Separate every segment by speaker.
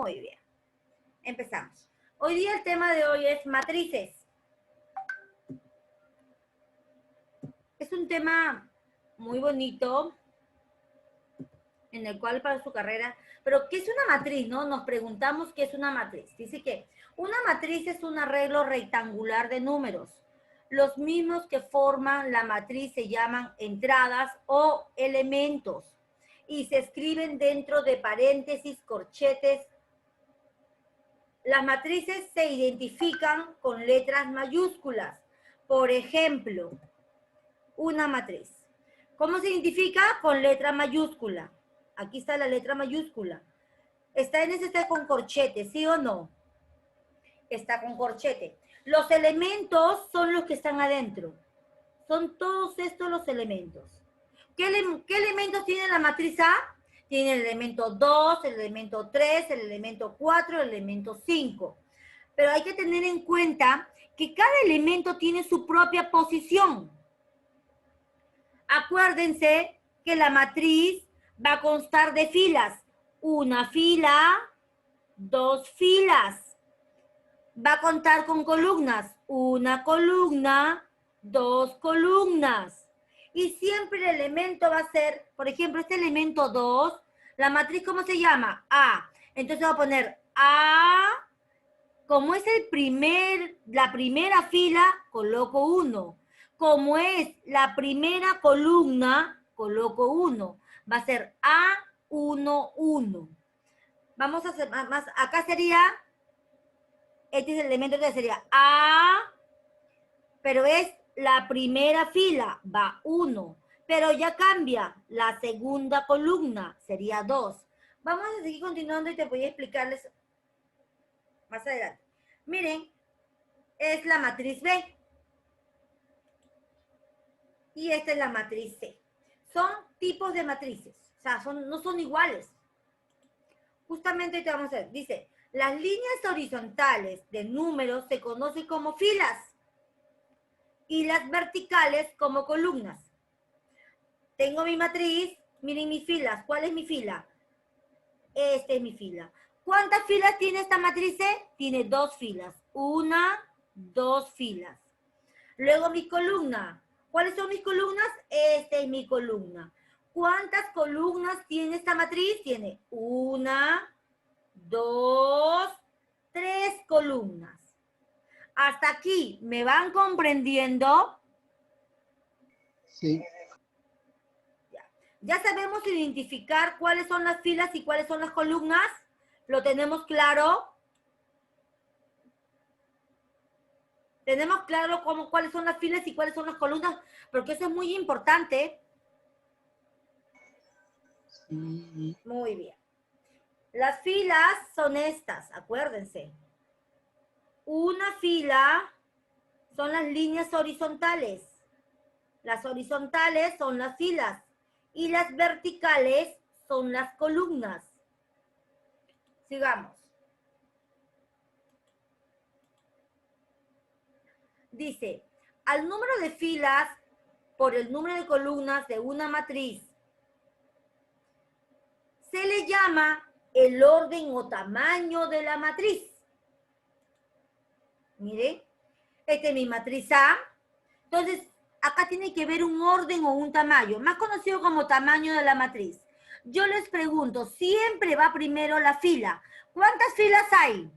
Speaker 1: Muy bien. Empezamos. Hoy día el tema de hoy es matrices. Es un tema muy bonito en el cual para su carrera, pero ¿qué es una matriz? ¿No? Nos preguntamos qué es una matriz. Dice que una matriz es un arreglo rectangular de números. Los mismos que forman la matriz se llaman entradas o elementos y se escriben dentro de paréntesis, corchetes. Las matrices se identifican con letras mayúsculas. Por ejemplo, una matriz. ¿Cómo se identifica? Con letra mayúscula. Aquí está la letra mayúscula. Está con corchete, ¿sí o no? Está con corchete. Los elementos son los que están adentro. Son todos estos los elementos. ¿Qué elementos tiene la matriz A? Tiene el elemento 2, el elemento 3, el elemento 4, el elemento 5. Pero hay que tener en cuenta que cada elemento tiene su propia posición. Acuérdense que la matriz va a constar de filas. Una fila, dos filas. Va a contar con columnas. Una columna, dos columnas. Y siempre el elemento va a ser, por ejemplo, este elemento 2, la matriz, ¿cómo se llama? A. Entonces voy a poner A. Como es la primera fila, coloco 1. Como es la primera columna, coloco 1. Va a ser A1, 1. Vamos a hacer más. Acá sería, este es el elemento que sería A, pero es la primera fila, va 1. Pero ya cambia, la segunda columna sería 2. Vamos a seguir continuando y te voy a explicarles más adelante. Miren, es la matriz B. Y esta es la matriz C. Son tipos de matrices. O sea, no son iguales. Justamente te vamos a ver. Dice, las líneas horizontales de números se conocen como filas y las verticales como columnas. Tengo mi matriz, miren mis filas. ¿Cuál es mi fila? Esta es mi fila. ¿Cuántas filas tiene esta matriz C? Tiene 2 filas. 1, 2 filas. Luego mi columna. ¿Cuáles son mis columnas? Esta es mi columna. ¿Cuántas columnas tiene esta matriz? Tiene 1, 2, 3 columnas. Hasta aquí, ¿me van comprendiendo?
Speaker 2: Sí.
Speaker 1: Ya sabemos identificar cuáles son las filas y cuáles son las columnas. ¿Lo tenemos claro? ¿Tenemos claro cuáles son las filas y cuáles son las columnas? Porque eso es muy importante.
Speaker 2: Sí.
Speaker 1: Muy bien. Las filas son estas, acuérdense. Una fila son las líneas horizontales. Las horizontales son las filas. Y las verticales son las columnas. Sigamos. Dice, al número de filas por el número de columnas de una matriz se le llama el orden o tamaño de la matriz. Mire, esta es mi matriz A. Entonces, acá tiene que ver un orden o un tamaño, más conocido como tamaño de la matriz. Yo les pregunto, siempre va primero la fila. ¿Cuántas filas hay?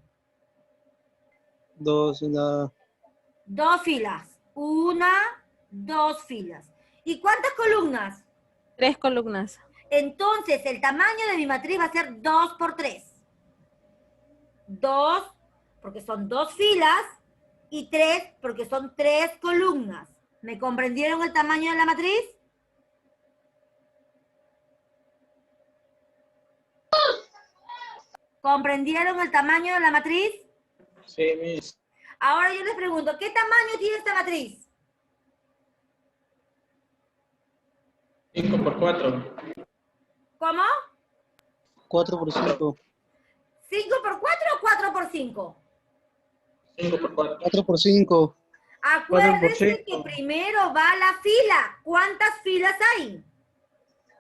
Speaker 2: 2,
Speaker 1: 2 filas. 1, 2 filas. ¿Y cuántas columnas?
Speaker 3: 3 columnas.
Speaker 1: Entonces, el tamaño de mi matriz va a ser 2 por 3. 2, porque son 2 filas, y 3, porque son 3 columnas. ¿Me comprendieron el tamaño de la matriz? ¿Comprendieron el tamaño de la matriz?
Speaker 4: Sí, Miss.
Speaker 1: Ahora yo les pregunto, ¿qué tamaño tiene esta matriz?
Speaker 4: 5 por 4.
Speaker 1: ¿Cómo?
Speaker 2: 4 por 5.
Speaker 1: ¿5 por 4 o 4 por 5?
Speaker 4: 5 por 4.
Speaker 2: 4 por 5.
Speaker 1: Acuérdense que primero va la fila. ¿Cuántas filas hay?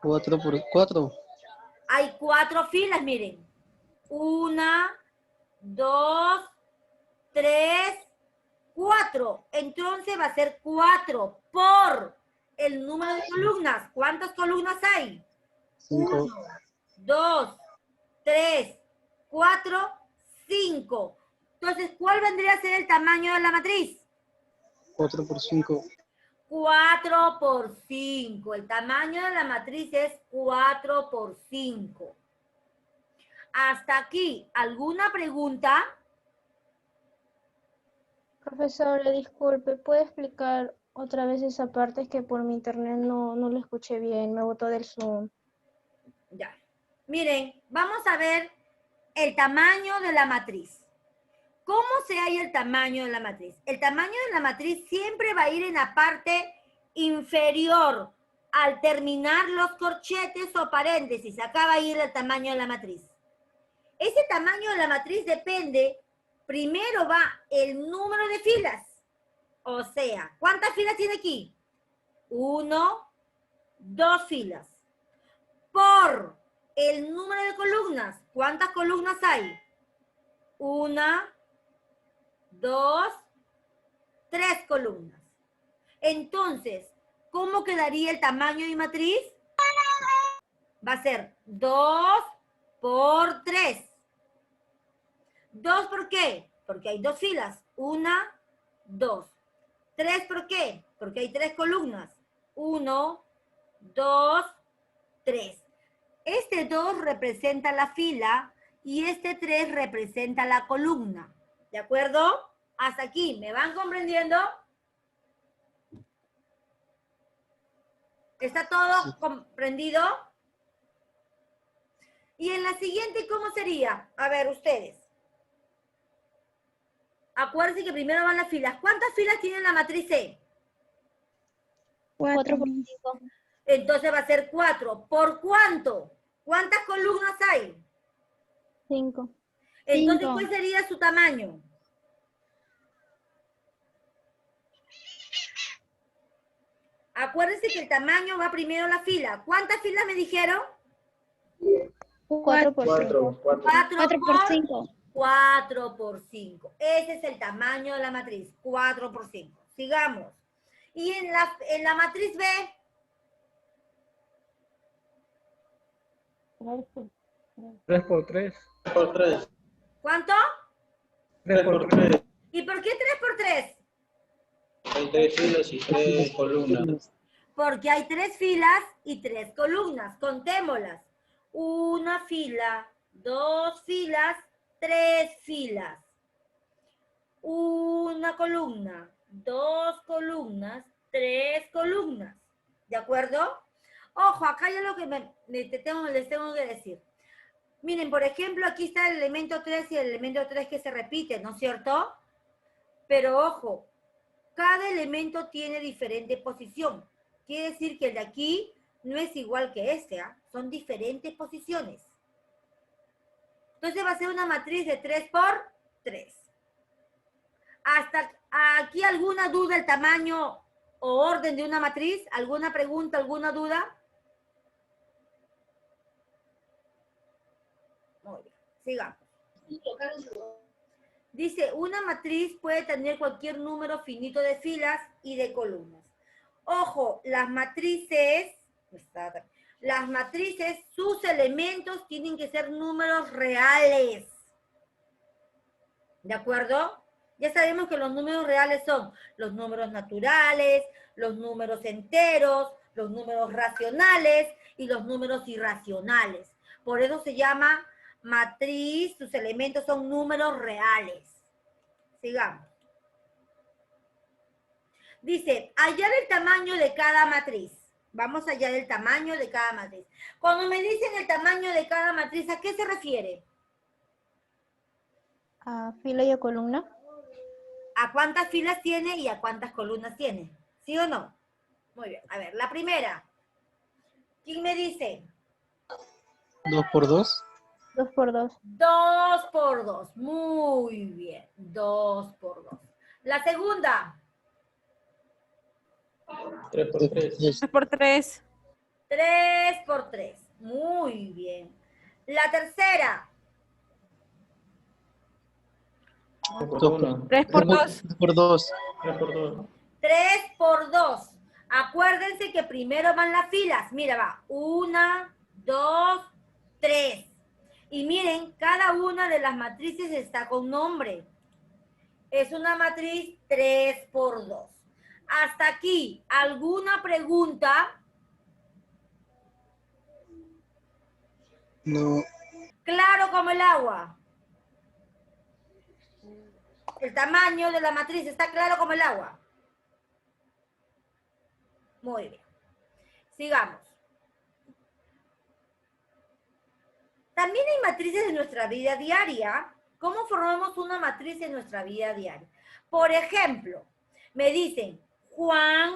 Speaker 2: 4 por 4.
Speaker 1: Hay 4 filas, miren. 1, 2, 3, 4. Entonces va a ser 4 por el número de columnas. ¿Cuántas columnas hay?
Speaker 2: 5.
Speaker 1: 1, 2, 3, 4, 5. Entonces, ¿cuál vendría a ser el tamaño de la matriz?
Speaker 2: 4 por 5.
Speaker 1: 4 por 5. El tamaño de la matriz es 4 por 5. Hasta aquí, ¿alguna pregunta?
Speaker 3: Profesora, disculpe, ¿puede explicar otra vez esa parte? Es que por mi internet no lo escuché bien, me botó del Zoom.
Speaker 1: Ya. Miren, vamos a ver el tamaño de la matriz. ¿Cómo se halla el tamaño de la matriz? El tamaño de la matriz siempre va a ir en la parte inferior. Al terminar los corchetes o paréntesis, acá va a ir el tamaño de la matriz. Ese tamaño de la matriz depende, primero va el número de filas. O sea, ¿cuántas filas tiene aquí? 1, 2 filas. Por el número de columnas. ¿Cuántas columnas hay? 1, 2, 3 columnas. Entonces, ¿cómo quedaría el tamaño de mi matriz? Va a ser 2 por 3. ¿2 por qué? Porque hay 2 filas. 1, 2. 3 ¿por qué? Porque hay 3 columnas. 1, 2, 3. Este 2 representa la fila y este 3 representa la columna. ¿De acuerdo? Hasta aquí, ¿me van comprendiendo? ¿Está todo comprendido? Y en la siguiente, ¿cómo sería? A ver, ustedes. Acuérdense que primero van las filas. ¿Cuántas filas tiene la matriz C?
Speaker 3: 4 por 5.
Speaker 1: Entonces va a ser 4. ¿Por cuánto? ¿Cuántas columnas hay?
Speaker 3: 5.
Speaker 1: Entonces, ¿cuál sería su tamaño? Acuérdense que el tamaño va primero a la fila. ¿Cuántas filas me dijeron?
Speaker 3: 4 por 5.
Speaker 4: 4
Speaker 3: por 5.
Speaker 1: 4 por 5. Ese es el tamaño de la matriz. 4 por 5. Sigamos. Y en la matriz B.
Speaker 5: 3 por 3.
Speaker 4: por 3.
Speaker 1: ¿Cuánto?
Speaker 5: 3 por 3.
Speaker 1: ¿Y por qué 3 por 3?
Speaker 4: Hay 3 filas y 3 columnas.
Speaker 1: Porque hay 3 filas y 3 columnas. Contémoslas. 1 fila, 2 filas, 3 filas. 1 columna, 2 columnas, 3 columnas. ¿De acuerdo? Ojo, acá hay algo que les tengo que decir. Miren, por ejemplo, aquí está el elemento 3 y el elemento 3 que se repite, ¿no es cierto? Pero ojo, cada elemento tiene diferente posición. Quiere decir que el de aquí no es igual que este, ¿ah? Son diferentes posiciones. Entonces va a ser una matriz de 3 por 3. ¿Hasta aquí alguna duda del tamaño o orden de una matriz? ¿Alguna pregunta, alguna duda? Muy bien, sigamos. Dice, una matriz puede tener cualquier número finito de filas y de columnas. Ojo, las matrices, sus elementos tienen que ser números reales. ¿De acuerdo? Ya sabemos que los números reales son los números naturales, los números enteros, los números racionales y los números irracionales. Por eso se llama matriz, sus elementos son números reales. Sigamos. Dice, hallar el tamaño de cada matriz. Vamos a hallar el tamaño de cada matriz. Cuando me dicen el tamaño de cada matriz, ¿a qué se refiere?
Speaker 3: ¿A fila y a columna?
Speaker 1: ¿A cuántas filas tiene y a cuántas columnas tiene? ¿Sí o no? Muy bien. A ver, la primera. ¿Quién me dice?
Speaker 2: 2 por 2.
Speaker 3: 2 por 2.
Speaker 1: 2 por 2. Muy bien. 2 por 2. La segunda.
Speaker 4: 3 por 3.
Speaker 2: 3.
Speaker 6: 3 por 3.
Speaker 1: 3 por 3. Muy bien. La tercera.
Speaker 4: por 1.
Speaker 6: 3 por 2.
Speaker 2: 3 por 2.
Speaker 4: 3 por 2.
Speaker 1: 3 por 2. Acuérdense que primero van las filas. Mira, va. 1, 2, 3. Y miren, cada una de las matrices está con nombre. Es una matriz 3 por 2. Hasta aquí, ¿alguna pregunta?
Speaker 2: No.
Speaker 1: Claro como el agua. El tamaño de la matriz está claro como el agua. Muy bien. Sigamos. También hay matrices en nuestra vida diaria. ¿Cómo formamos una matriz en nuestra vida diaria? Por ejemplo, me dicen, Juan,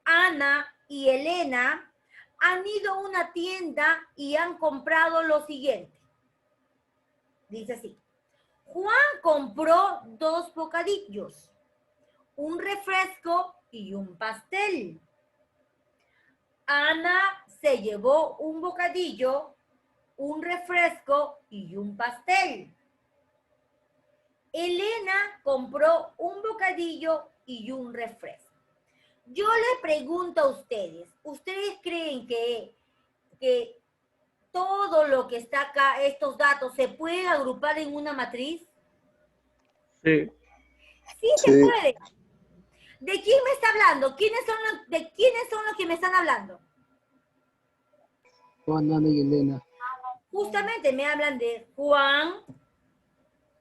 Speaker 1: Ana y Elena han ido a una tienda y han comprado lo siguiente. Dice así. Juan compró 2 bocadillos, un refresco y un pastel. Ana se llevó un bocadillo, un refresco y un pastel. Elena compró un bocadillo y un refresco. Yo le pregunto a ustedes, ¿ustedes creen que todo lo que está acá, estos datos, se puede agrupar en una matriz?
Speaker 5: Sí.
Speaker 1: Sí, se puede. ¿De quién me está hablando? ¿De quiénes son los que me están hablando?
Speaker 2: Juan, Ana y Elena.
Speaker 1: Justamente me hablan de Juan,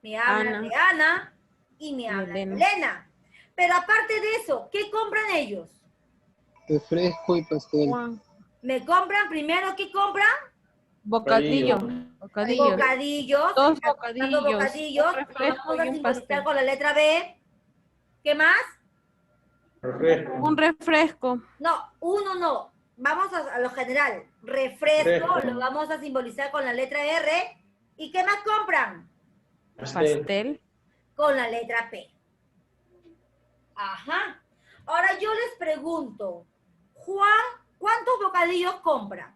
Speaker 1: me hablan de Ana y me hablan de Elena. Pero aparte de eso, ¿qué compran ellos?
Speaker 2: Refresco y pastel.
Speaker 6: Juan.
Speaker 1: ¿Me compran primero qué compran?
Speaker 6: Bocadillo. Bocadillos.
Speaker 1: Bocadillos.
Speaker 6: 2
Speaker 1: Dando
Speaker 6: bocadillos.
Speaker 1: bocadillos.
Speaker 6: Un refresco
Speaker 1: Vamos a
Speaker 6: y un
Speaker 1: simbolizar
Speaker 6: pastel.
Speaker 1: con la letra B. ¿Qué más?
Speaker 4: Refresco.
Speaker 6: Un refresco.
Speaker 1: No, uno no. Vamos a lo general. Refresco
Speaker 4: Refresco.
Speaker 1: lo vamos a simbolizar con la letra R. ¿Y qué más compran?
Speaker 6: Pastel.
Speaker 1: Con la letra P. Ajá. Ahora yo les pregunto, Juan, ¿cuántos bocadillos compra?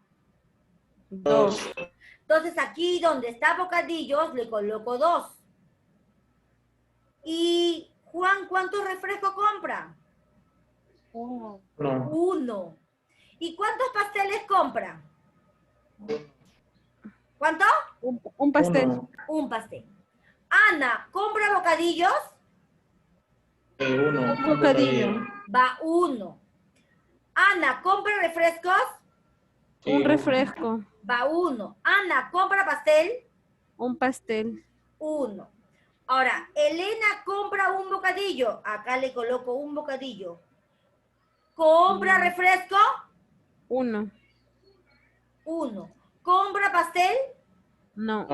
Speaker 6: 2.
Speaker 1: Entonces aquí donde está bocadillos le coloco 2. Y Juan, ¿cuántos refrescos compra?
Speaker 4: 1.
Speaker 1: 1. ¿Y cuántos pasteles compra? ¿Cuánto?
Speaker 6: Un pastel.
Speaker 4: 1.
Speaker 1: Un pastel. Ana, ¿compra bocadillos?
Speaker 4: 1.
Speaker 6: Un bocadillo.
Speaker 1: Va 1. Ana, ¿compra refrescos?
Speaker 6: Un refresco.
Speaker 1: Va 1. Ana, ¿compra pastel?
Speaker 6: Un pastel.
Speaker 1: 1. Ahora, Elena compra un bocadillo. Acá le coloco un bocadillo. ¿Compra refresco?
Speaker 6: 1.
Speaker 1: 1. ¿Compra pastel?
Speaker 6: No.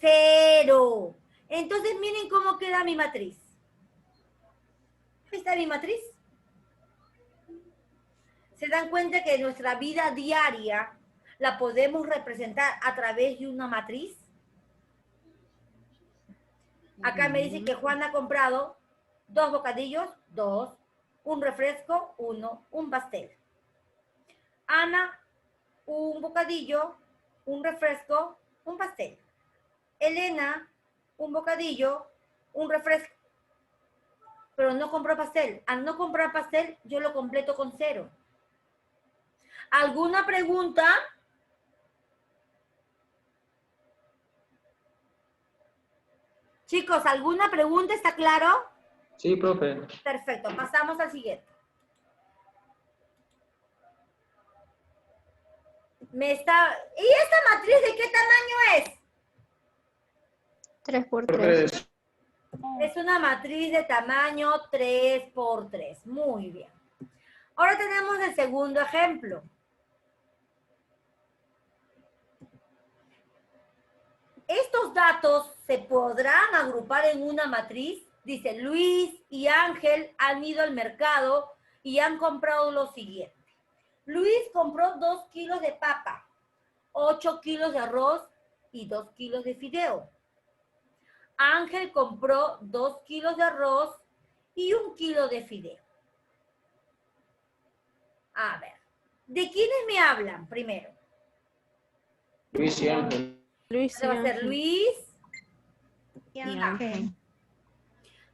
Speaker 1: 0. Entonces, miren cómo queda mi matriz. Ahí está mi matriz. ¿Se dan cuenta que nuestra vida diaria la podemos representar a través de una matriz? Acá me dice que Juan ha comprado 2 bocadillos, 2, un refresco, 1, un pastel. Ana, un bocadillo, un refresco, un pastel. Elena, un bocadillo, un refresco. Pero no compró pastel. Al no comprar pastel, yo lo completo con 0. ¿Alguna pregunta? Chicos, ¿alguna pregunta? ¿Está claro?
Speaker 4: Sí, profe.
Speaker 1: Perfecto, pasamos al siguiente. ¿Y esta matriz de qué tamaño es?
Speaker 3: 3 por 3.
Speaker 4: 3.
Speaker 1: Es una matriz de tamaño 3 por 3. Muy bien. Ahora tenemos el segundo ejemplo. ¿Estos datos se podrán agrupar en una matriz? Dice, Luis y Ángel han ido al mercado y han comprado lo siguiente. Luis compró 2 kilos de papa, 8 kilos de arroz y 2 kilos de fideo. Ángel compró 2 kilos de arroz y 1 kilo de fideo. A ver, ¿de quiénes me hablan primero?
Speaker 4: Luis y Ángel.
Speaker 6: Luis y
Speaker 1: Va a ser
Speaker 6: Ángel.
Speaker 1: Luis y Ángel.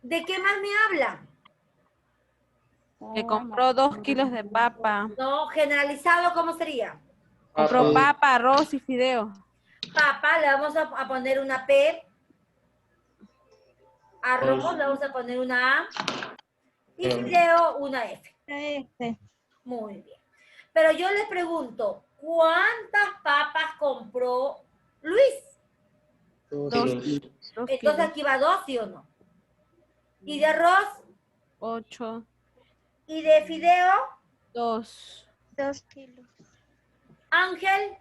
Speaker 1: ¿De qué más me hablan?
Speaker 6: Que compró 2 kilos de papa.
Speaker 1: No, generalizado, ¿cómo sería?
Speaker 6: Compró
Speaker 2: Sí.
Speaker 6: papa, arroz y fideo.
Speaker 1: Papa, le vamos a poner una P. Arroz, le vamos a poner una A. Y fideo, una F. Muy bien. Pero yo les pregunto, ¿cuántas papas compró Luis?
Speaker 2: 2
Speaker 6: Dos.
Speaker 2: kilos.
Speaker 6: 2
Speaker 1: Entonces
Speaker 6: kilos.
Speaker 1: aquí va 2, ¿sí o no? ¿Y de arroz?
Speaker 6: 8.
Speaker 1: ¿Y de fideo?
Speaker 6: 2.
Speaker 3: 2 kilos.
Speaker 1: Ángel.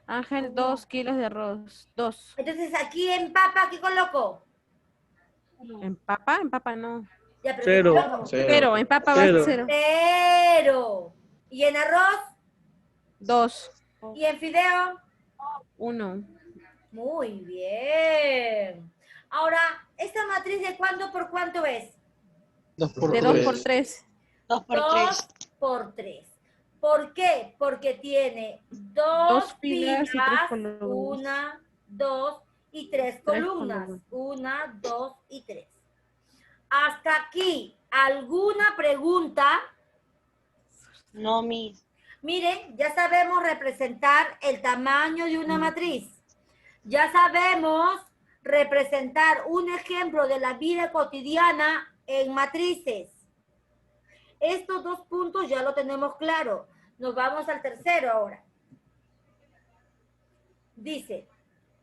Speaker 6: Ángel, 2 kilos de arroz. 2.
Speaker 1: Entonces aquí en papa, ¿qué colocó?
Speaker 6: ¿En papa no.
Speaker 1: Ya, pero ¿qué
Speaker 5: 0.
Speaker 1: colocó?
Speaker 6: Pero en papa va
Speaker 5: 0.
Speaker 6: 0.
Speaker 1: 0. ¿Y en arroz?
Speaker 6: 2.
Speaker 1: ¿Y en fideo?
Speaker 6: 1.
Speaker 1: Muy bien. Ahora, ¿esta matriz de cuánto por cuánto es?
Speaker 2: 2 por
Speaker 6: De
Speaker 2: 3.
Speaker 6: 2 por 3.
Speaker 7: 2 por
Speaker 1: 2
Speaker 7: 3.
Speaker 1: por 3. ¿Por qué? Porque tiene 2
Speaker 6: Dos filas y 3
Speaker 1: filas,
Speaker 6: columnas.
Speaker 1: 1, 2 y 3
Speaker 6: Tres
Speaker 1: columnas.
Speaker 6: columnas.
Speaker 1: 1, 2 y 3. Hasta aquí, ¿alguna pregunta?
Speaker 7: No, mis.
Speaker 1: Miren, ya sabemos representar el tamaño de una matriz. Ya sabemos representar un ejemplo de la vida cotidiana en matrices. Estos 2 puntos ya lo tenemos claro. Nos vamos al tercero ahora. Dice,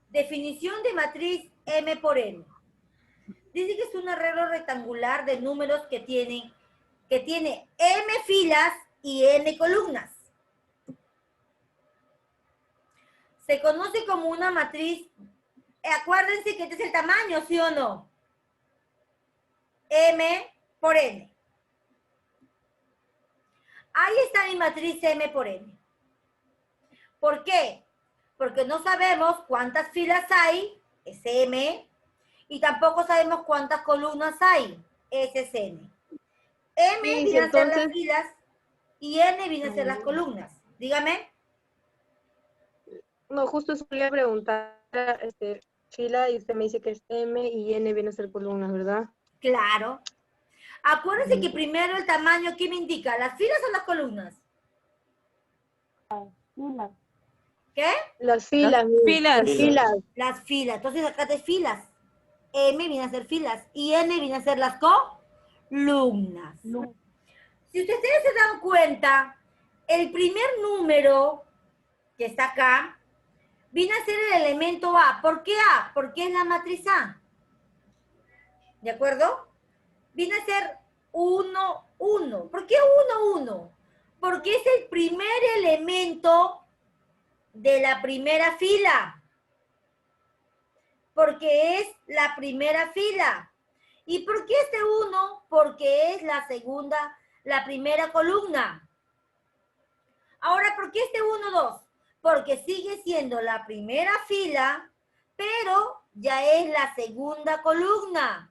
Speaker 1: definición de matriz M por N. Dice que es un arreglo rectangular de números que tiene M filas y N columnas. Se conoce como una matriz. Acuérdense que este es el tamaño, ¿sí o no? M por N. Ahí está mi matriz M por N. ¿Por qué? Porque no sabemos cuántas filas hay, es M, y tampoco sabemos cuántas columnas hay, ese es N. M
Speaker 3: Sí,
Speaker 1: viene a ser las
Speaker 3: entonces-
Speaker 1: filas y N viene a ser las columnas. Dígame.
Speaker 3: No, justo eso quería preguntar, fila, y usted me dice que es M y N viene a ser columnas, ¿verdad?
Speaker 1: Claro. Acuérdense que primero el tamaño, ¿qué me indica? ¿Las filas o las columnas? ¿Qué?
Speaker 3: Las filas.
Speaker 6: filas.
Speaker 3: Las filas.
Speaker 1: Las filas. Entonces acá te filas. M viene a ser filas y N viene a ser las columnas. Si ustedes se dan cuenta, el primer número que está acá viene a ser el elemento A. ¿Por qué A? Porque es la matriz A. ¿De acuerdo? Viene a ser 1, 1. ¿Por qué 1, 1? Porque es el primer elemento de la primera fila. Porque es la primera fila. ¿Y por qué este 1? Porque es la primera columna. Ahora, ¿por qué este 1, 2? Porque sigue siendo la primera fila, pero ya es la segunda columna.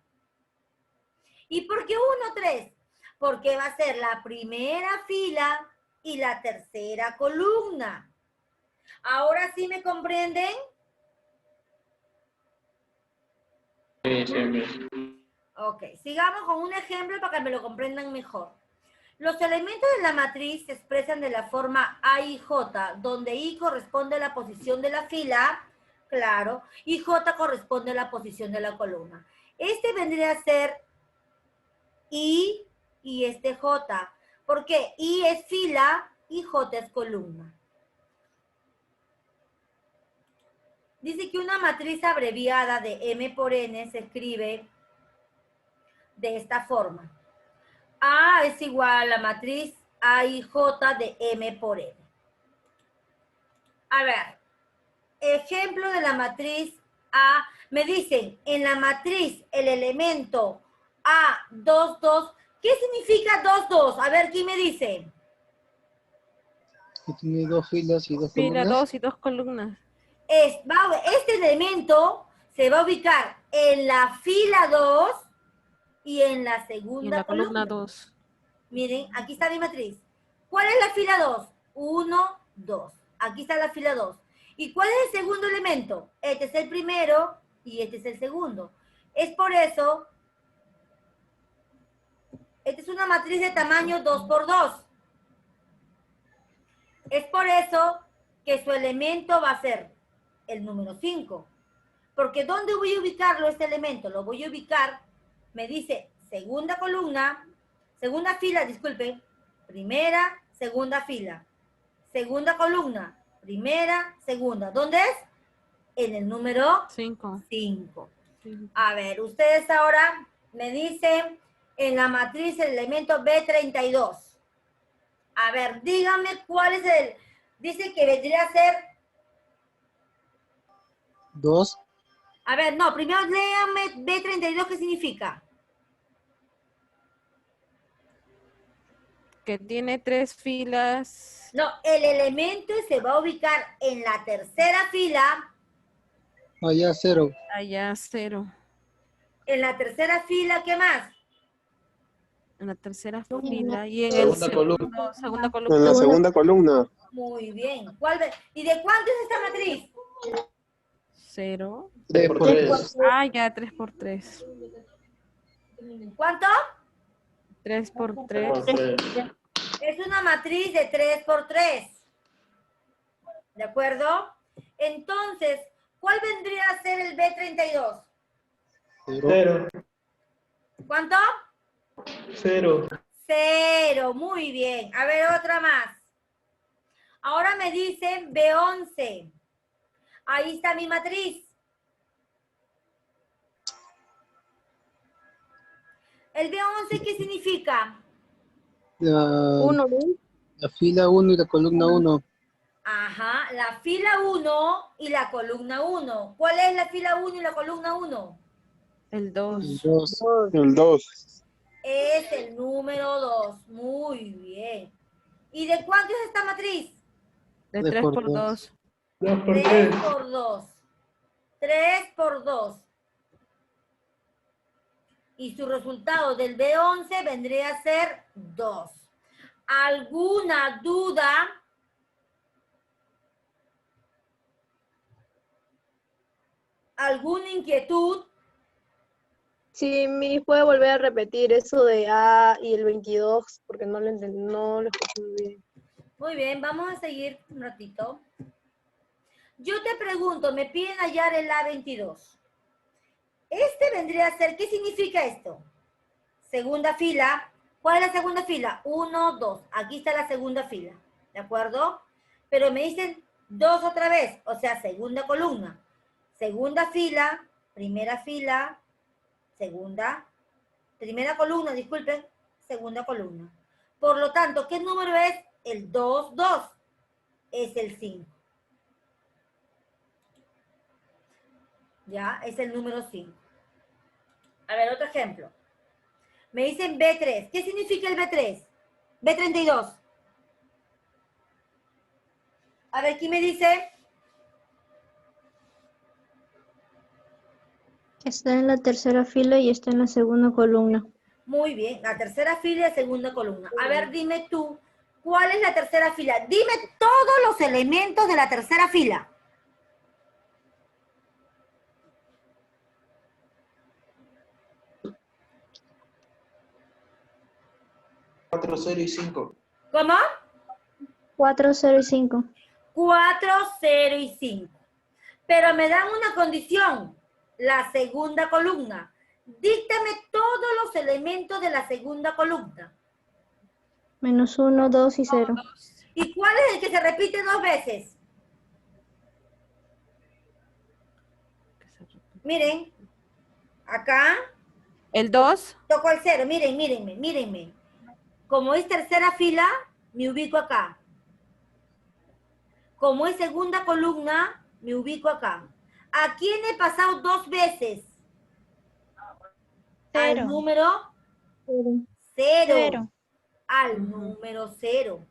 Speaker 1: ¿Y por qué 1, 3? Porque va a ser la primera fila y la tercera columna. ¿Ahora sí me comprenden?
Speaker 4: Sí, sí.
Speaker 1: Ok, sigamos con un ejemplo para que me lo comprendan mejor. Los elementos de la matriz se expresan de la forma A y J, donde I corresponde a la posición de la fila, claro, y J corresponde a la posición de la columna. Este vendría a ser I y este J. ¿Por qué? I es fila y J es columna. Dice que una matriz abreviada de M por N se escribe de esta forma. A es igual a la matriz A y J de M por N. A ver, ejemplo de la matriz A. Me dicen, en la matriz el elemento A, 2, 2. ¿Qué significa 2, 2? A ver, ¿quién me dice?
Speaker 2: Que tiene 2 filas y 2
Speaker 6: Fila
Speaker 2: columnas.
Speaker 6: 2 y 2 columnas.
Speaker 1: Este elemento se va a ubicar en la fila 2 y en la
Speaker 6: Y en
Speaker 1: segunda
Speaker 6: la columna
Speaker 1: columna.
Speaker 6: 2.
Speaker 1: Miren, aquí está mi matriz. ¿Cuál es la fila 2? 1, 2. Aquí está la fila 2. ¿Y cuál es el segundo elemento? Este es el primero y este es el segundo. Es por eso Esta es una matriz de tamaño 2 por 2. Es por eso que su elemento va a ser el número 5. Porque ¿dónde voy a ubicarlo este elemento? Lo voy a ubicar, me dice segunda columna, segunda fila, disculpe, primera, segunda fila, segunda columna, primera, segunda. ¿Dónde es? En el número
Speaker 6: 5.
Speaker 1: 5. A ver, ustedes ahora me dicen en la matriz el elemento B32. A ver, díganme cuál es el... Dice que vendría a ser...
Speaker 2: 2.
Speaker 1: A ver, no, primero léanme B32, ¿qué significa?
Speaker 6: Que tiene 3 filas.
Speaker 1: No, el elemento se va a ubicar en la tercera fila.
Speaker 2: Allá 0.
Speaker 6: Allá 0.
Speaker 1: En la tercera fila, ¿qué más?
Speaker 6: En la tercera fila. Y en
Speaker 4: Segunda
Speaker 6: el
Speaker 4: columna.
Speaker 6: segunda
Speaker 8: En
Speaker 6: columna.
Speaker 8: la segunda columna.
Speaker 1: Muy bien. ¿Y de cuánto es esta matriz?
Speaker 6: 0.
Speaker 4: 3 por 3.
Speaker 6: Ah, ya, 3 por 3.
Speaker 1: ¿Cuánto?
Speaker 6: 3 por
Speaker 4: 3
Speaker 6: 3.
Speaker 4: por 3.
Speaker 1: Es una matriz de 3 por 3. ¿De acuerdo? Entonces, ¿cuál vendría a ser el B32?
Speaker 4: 0.
Speaker 1: ¿Cuánto?
Speaker 4: 0.
Speaker 1: 0. Muy bien. A ver, otra más. Ahora me dicen B11. Ahí está mi matriz. ¿El B11 qué significa?
Speaker 2: La fila 1 y la columna 1.
Speaker 1: Ajá, la fila 1 y la columna 1. ¿Cuál es la fila 1 y la columna 1?
Speaker 6: El 2.
Speaker 2: 2.
Speaker 8: El 2.
Speaker 1: Es el número 2. Muy bien. ¿Y de cuánto es esta matriz?
Speaker 6: De
Speaker 2: 3
Speaker 6: 3
Speaker 2: por
Speaker 6: por
Speaker 2: 2.
Speaker 6: 2.
Speaker 4: 2 por
Speaker 1: 3
Speaker 4: 3.
Speaker 1: por 2. 3 por 2. Y su resultado del B11 vendría a ser 2. ¿Alguna duda? ¿Alguna inquietud?
Speaker 9: Sí, me puede volver a repetir eso de A y el 22, porque no lo entendí, no lo escuché muy bien.
Speaker 1: Muy bien, vamos a seguir un ratito. Yo te pregunto, me piden hallar el A22. Este vendría a ser, ¿qué significa esto? Segunda fila. ¿Cuál es la segunda fila? 1, 2. Aquí está la segunda fila, ¿de acuerdo? Pero me dicen 2 otra vez, o sea, segunda columna. Segunda fila, primera primera columna, disculpen, segunda columna. Por lo tanto, ¿qué número es? El 2, 2. Es el 5. Ya, es el número 5. A ver, otro ejemplo. Me dicen B3. ¿Qué significa el B3? B32. A ver, ¿quién me dice?
Speaker 3: Está en la tercera fila y está en la segunda columna.
Speaker 1: Muy bien, la tercera fila y segunda columna. A ver, dime tú, ¿cuál es la tercera fila? Dime todos los elementos de la tercera fila.
Speaker 4: Cuatro, 0 y 5.
Speaker 1: ¿Cómo?
Speaker 3: 4, 0 y 5.
Speaker 1: 4, 0 y 5. Pero me dan una condición, la segunda columna. Díctame todos los elementos de la segunda columna.
Speaker 3: Menos 1, 2 y 0.
Speaker 1: ¿Y cuál es el que se repite 2 veces? Miren, acá
Speaker 6: El 2.
Speaker 1: toco el 0. Miren, mírenme, mírenme. Como es tercera fila, me ubico acá. Como es segunda columna, me ubico acá. ¿A quién he pasado 2 veces? Al número 0. Al número 0.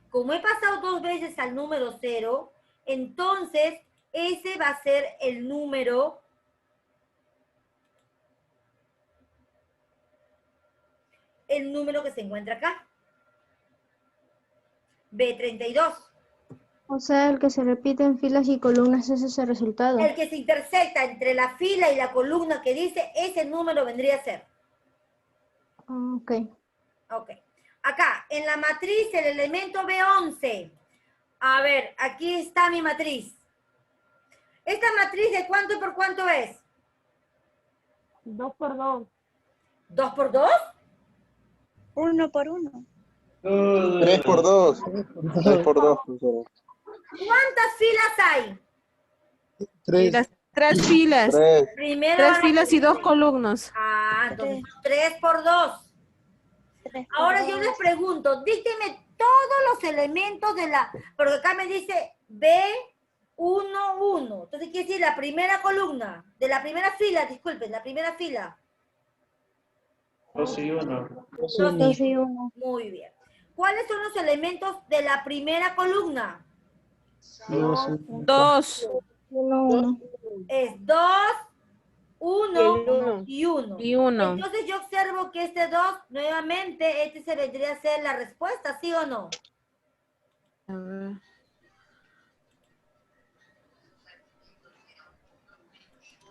Speaker 1: Como he pasado 2 veces al número 0, entonces ese va a ser el número que se encuentra acá. B32.
Speaker 3: O sea, el que se repite en filas y columnas es ese resultado.
Speaker 1: El que se intersecta entre la fila y la columna que dice, ese número vendría a ser.
Speaker 3: Ok.
Speaker 1: Ok. Acá, en la matriz, el elemento B11. A ver, aquí está mi matriz. ¿Esta matriz de cuánto por cuánto es?
Speaker 3: 2 por 2.
Speaker 1: ¿2 por 2?
Speaker 7: 1 por 1.
Speaker 8: 3 por 2. 3 por 2, profesora.
Speaker 1: ¿Cuántas filas hay?
Speaker 6: Y
Speaker 2: 3.
Speaker 6: las 3 filas.
Speaker 8: 3.
Speaker 1: Primero
Speaker 6: 3
Speaker 1: van a-
Speaker 6: filas y 2 columnas.
Speaker 1: Ah, entonces 3 por 2. Ahora yo les pregunto, dígame todos los elementos de la... Porque acá me dice B11. Entonces quiere decir la primera columna, de la primera fila, disculpen, la primera fila.
Speaker 4: 2 y 1.
Speaker 3: 2 y 1.
Speaker 1: Muy bien. ¿Cuáles son los elementos de la primera columna?
Speaker 2: 2.
Speaker 6: 2
Speaker 3: 1, 1.
Speaker 1: Es 2, 1 y 1.
Speaker 6: y 1.
Speaker 1: Entonces yo observo que este 2, nuevamente, este se vendría a ser la respuesta, ¿sí o no?
Speaker 6: A ver.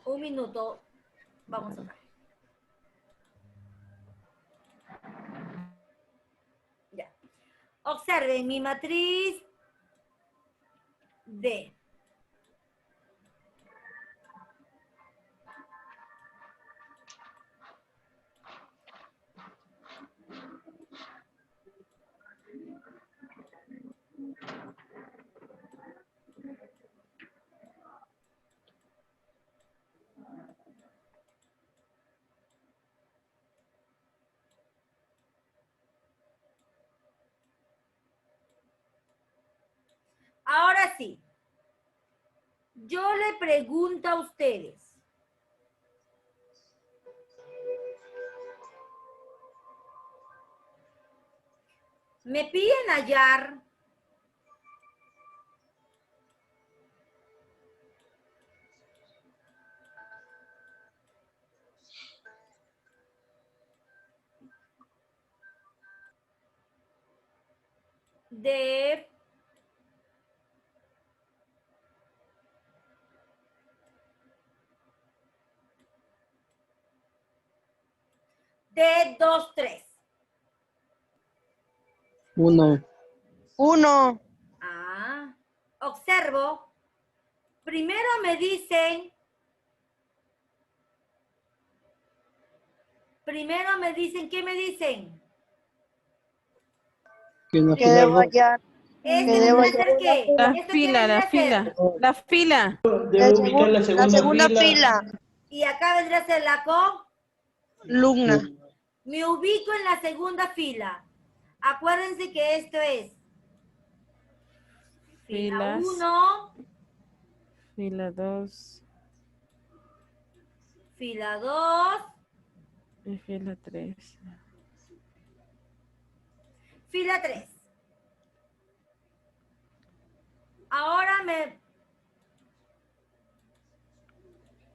Speaker 1: Un minuto. Vamos a ver. Ya. Observen mi matriz D. Ahora sí, yo le pregunto a ustedes, me piden hallar de D2, 3.
Speaker 2: 1.
Speaker 7: 1.
Speaker 1: Ah, observo. Primero me dicen, ¿qué me dicen?
Speaker 2: Que en la
Speaker 7: Que
Speaker 2: fila
Speaker 7: debo
Speaker 2: 2.
Speaker 7: hallar.
Speaker 1: ¿Este
Speaker 7: Que debo
Speaker 1: vendría a ser qué?
Speaker 6: La
Speaker 1: ¿Esto qué
Speaker 6: fila,
Speaker 1: vendría
Speaker 6: la
Speaker 1: a ser?
Speaker 6: fila. La fila.
Speaker 4: Debo ubicar la segunda
Speaker 7: fila.
Speaker 1: Y acá vendría a ser la
Speaker 7: Luna.
Speaker 1: Me ubico en la segunda fila. Acuérdense que esto es fila
Speaker 6: Filas.
Speaker 1: 1,
Speaker 6: Fila 2.
Speaker 1: fila 2,
Speaker 6: Y fila 3.
Speaker 1: fila 3. Ahora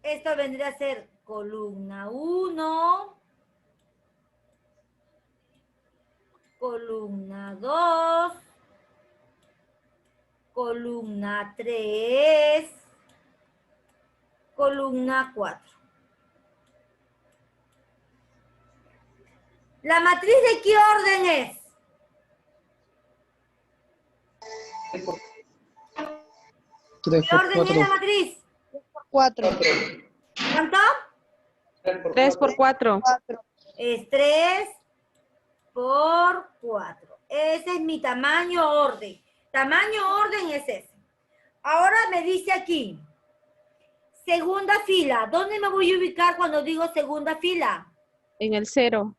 Speaker 1: esto vendría a ser columna 1, columna 2, columna 3, columna 4. ¿La matriz de qué orden es? ¿Qué
Speaker 2: 3 por
Speaker 1: orden es
Speaker 2: 4.
Speaker 1: la matriz?
Speaker 7: 4.
Speaker 1: ¿Cuánto?
Speaker 6: 3 por 4.
Speaker 1: Es 3 por 4. Ese es mi tamaño orden. Tamaño orden es ese. Ahora me dice aquí, segunda fila. ¿Dónde me voy a ubicar cuando digo segunda fila?
Speaker 6: En el 0.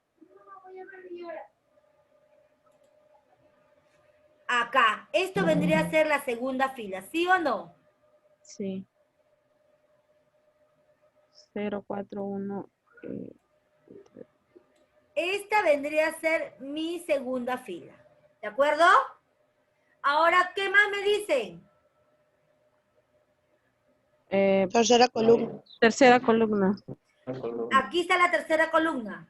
Speaker 1: Acá. Esto vendría a ser la segunda fila, ¿sí o no?
Speaker 6: Sí. 0, 4, 1.
Speaker 1: Esta vendría a ser mi segunda fila. ¿De acuerdo? Ahora, ¿qué más me dicen?
Speaker 7: Tercera columna.
Speaker 6: Tercera columna.
Speaker 1: Aquí está la tercera columna.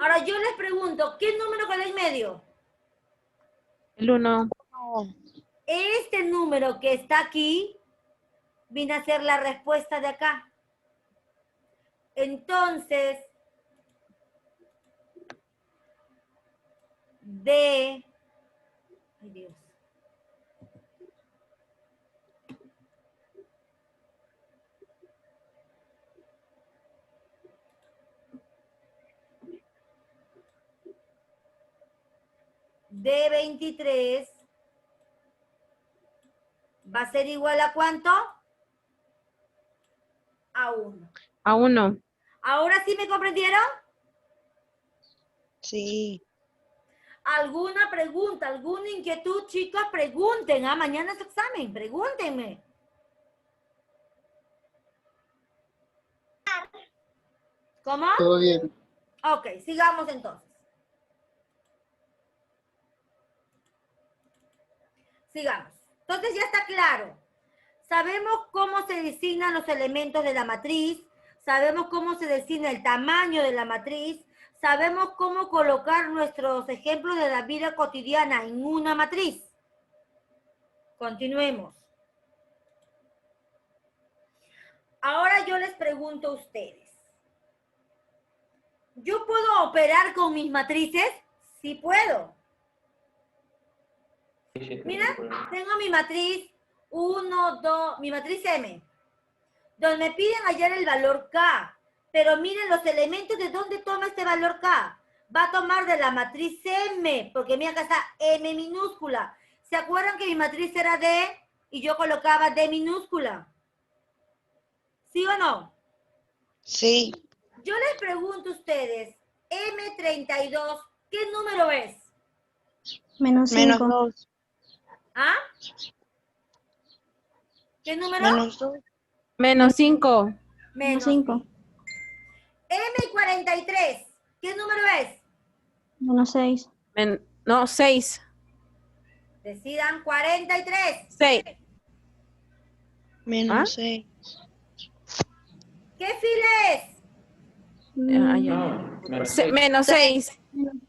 Speaker 1: Ahora yo les pregunto, ¿qué número queda en medio?
Speaker 6: El 1.
Speaker 1: Este número que está aquí viene a ser la respuesta de acá. Entonces, ay Dios. De 23 va a ser igual a ¿cuánto? A 1.
Speaker 6: A 1.
Speaker 1: ¿Ahora sí me comprendieron?
Speaker 7: Sí.
Speaker 1: ¿Alguna pregunta, alguna inquietud, chicos? Pregunten, mañana es examen, pregúntenme. ¿Cómo?
Speaker 2: Todo bien.
Speaker 1: Ok, sigamos entonces. Sigamos. Entonces ya está claro. Sabemos cómo se designan los elementos de la matriz, sabemos cómo se designa el tamaño de la matriz, sabemos cómo colocar nuestros ejemplos de la vida cotidiana en una matriz. Continuemos. Ahora yo les pregunto a ustedes. ¿Yo puedo operar con mis matrices? Sí puedo. Mira, tengo mi matriz 1, 2, mi matriz M, donde me piden hallar el valor K. Pero miren los elementos de dónde toma este valor K. Va a tomar de la matriz M, porque mira acá está M minúscula. ¿Se acuerdan que mi matriz era D y yo colocaba D minúscula? ¿Sí o no?
Speaker 7: Sí.
Speaker 1: Yo les pregunto a ustedes, M32, ¿qué número es?
Speaker 3: Menos
Speaker 7: Menos
Speaker 3: 5.
Speaker 7: 2.
Speaker 1: ¿Ah? ¿Qué número?
Speaker 7: Menos 2.
Speaker 6: Menos 5.
Speaker 3: Menos
Speaker 1: Menos
Speaker 3: 5.
Speaker 1: M43, ¿qué número es?
Speaker 3: Menos 6.
Speaker 6: No, 6.
Speaker 1: Decidan 43.
Speaker 6: 6.
Speaker 7: Menos 6.
Speaker 1: ¿Qué fila es?
Speaker 4: No,
Speaker 6: Menos 6.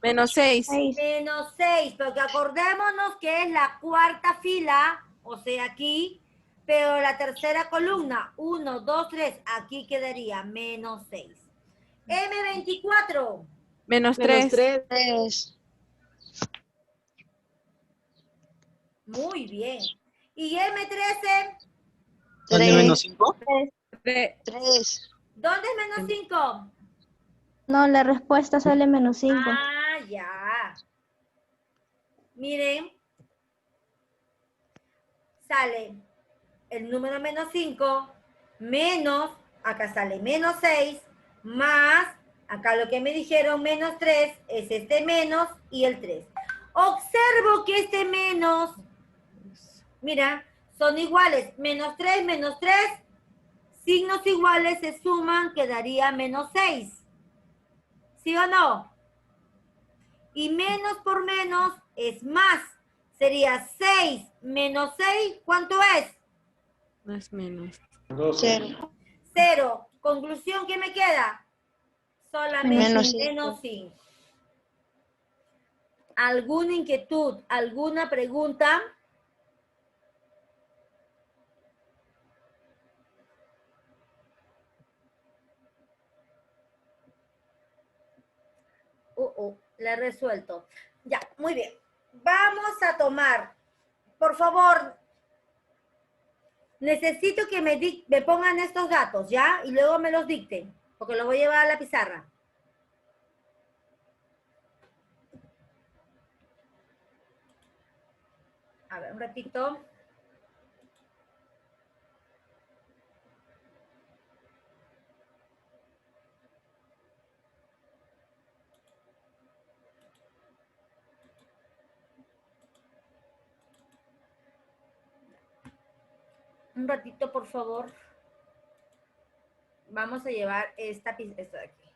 Speaker 6: Menos 6.
Speaker 3: 6.
Speaker 1: Menos 6, porque acordémonos que es la cuarta fila, o sea, aquí, pero la tercera columna, 1, 2, 3, aquí quedaría menos 6. M24.
Speaker 6: Menos
Speaker 9: Menos
Speaker 6: 3.
Speaker 9: 3.
Speaker 1: Muy bien. ¿Y M13?
Speaker 2: ¿Sale menos 5?
Speaker 7: 3.
Speaker 1: ¿Dónde es menos 5?
Speaker 3: No, la respuesta sale menos 5.
Speaker 1: Ah, ya. Miren. Sale el número menos 5, menos, acá sale menos 6, más, acá lo que me dijeron, menos 3, es este menos y el 3. Observo que este menos, mira, son iguales, menos 3, signos iguales se suman, quedaría menos 6. ¿Sí o no? Y menos por menos es más. Sería 6 menos 6, ¿cuánto es?
Speaker 6: No es menos.
Speaker 7: 0.
Speaker 1: 0. Conclusión, ¿qué me queda? Solamente
Speaker 7: Menos
Speaker 1: menos 5. ¿Alguna inquietud? ¿Alguna pregunta? La he resuelto. Ya, muy bien. Vamos a tomar, por favor, necesito que me pongan estos datos, ¿ya? Y luego me los dicten, porque los voy a llevar a la pizarra. A ver, un ratito. Un ratito, por favor. Vamos a llevar esto de aquí.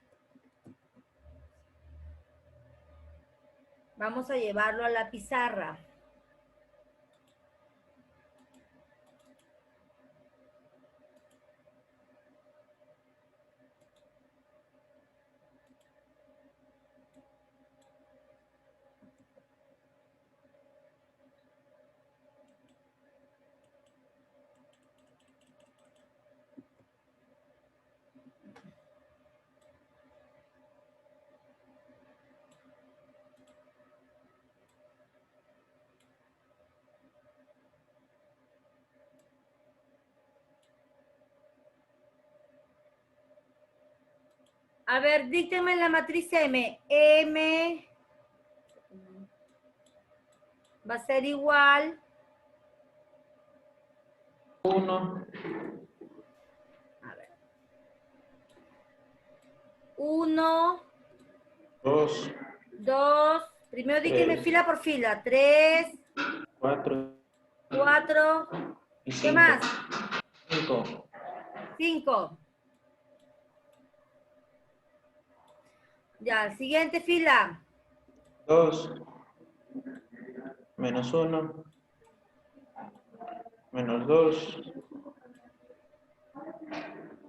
Speaker 1: Vamos a llevarlo a la pizarra. A ver, díctenme la matriz M. M va a ser igual.
Speaker 4: 1,
Speaker 1: A ver. 1,
Speaker 4: 2,
Speaker 1: 2. Primero díctenme
Speaker 4: Tres.
Speaker 1: fila por fila. 3,
Speaker 4: 4
Speaker 1: 4.
Speaker 4: y
Speaker 1: ¿Qué
Speaker 4: 5.
Speaker 1: más?
Speaker 4: 5.
Speaker 1: 5. Ya, siguiente fila.
Speaker 4: 2, menos 1, menos 2,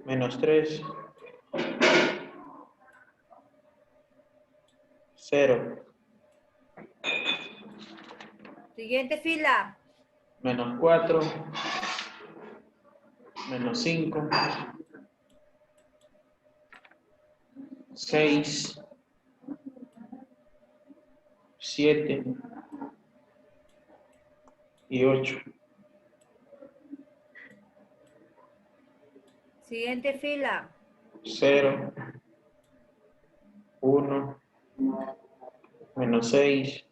Speaker 4: menos 3, 0,
Speaker 1: Siguiente fila.
Speaker 4: menos 4, menos 5, 6, 7 y 8.
Speaker 1: Siguiente fila.
Speaker 4: 0, 1, menos 6,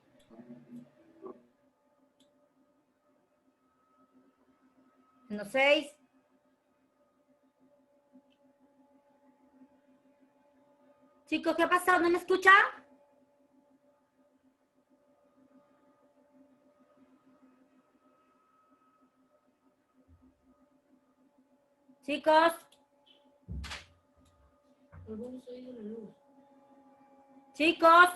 Speaker 1: Menos 6. Chicos, ¿qué ha pasado? ¿No me escuchan? Chicos. Chicos.